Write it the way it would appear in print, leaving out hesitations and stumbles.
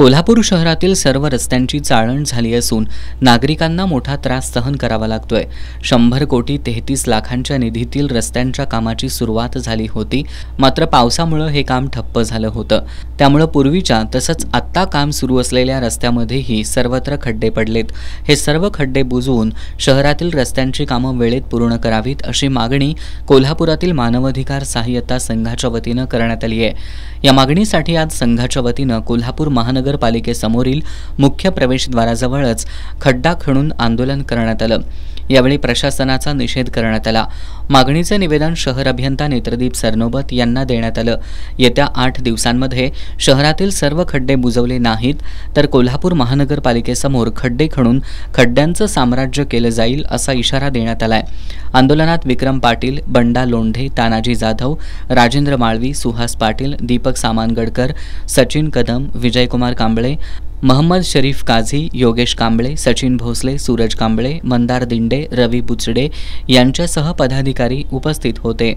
कोल्हापूर शहरातील सर्व रस्त्यांची चाळण झाली असून नागरिकांना मोठा त्रास सहन करावा लागतोय। 100 कोटी 33 लाखांच्या निधीतील रस्त्यांच्या कामाची सुरुवात झाली होती, मात्र पावसामुळे हे काम ठप्प झालं होतं। त्यामुळे पूर्वीच्या तसंच आत्ता काम सुरू असलेल्या रस्त्यामध्येही सर्वत्र खड्डे पडलेत। हे सर्व खड्डे बुजवून शहरातील रस्त्यांची कामं वेळेत पूर्ण करावीत अशी मागणी कोल्हापुरातील मानवाधिकार सहाय्यता संघाच्या वतीनं करण्यात आली आहे। या मागणीसाठी आज संघाच्या वतीनं कोल्हापूर महानगरपालिकेसमोरील मुख्य प्रवेशद्वाराजवळच खड्डा खणून आंदोलन करण्यात आलं। यावेळी प्रशासनाचा निषेध करण्यात आला। मागणीचे निवेदन शहर अभियंता नेत्रदीप सरनोबत यांना देण्यात आलं। येत्या 8 दिवसांमध्ये शहरातील सर्व खड्डे बुजवले नाहीत तर कोल्हापूर महानगरपालिकेसमोर खड्डे खणून खड्ड्यांचं साम्राज्य केलं जाईल असा इशारा देण्यात आलाय। आंदोलनात विक्रम पाटील, बंडा लोंढे, तानाजी जाधव, राजेंद्र माळवी, सुहास पाटील, दीपक सामानगडकर, सचिन कदम, विजयकुमार कांबळे, महम्मद शरीफ काझी, योगेश कांबळे, सचिन भोसले, सूरज कांबळे, मंदार दिंडे, रवी बुचडे यांच्यासह पदाधिकारी उपस्थित होते।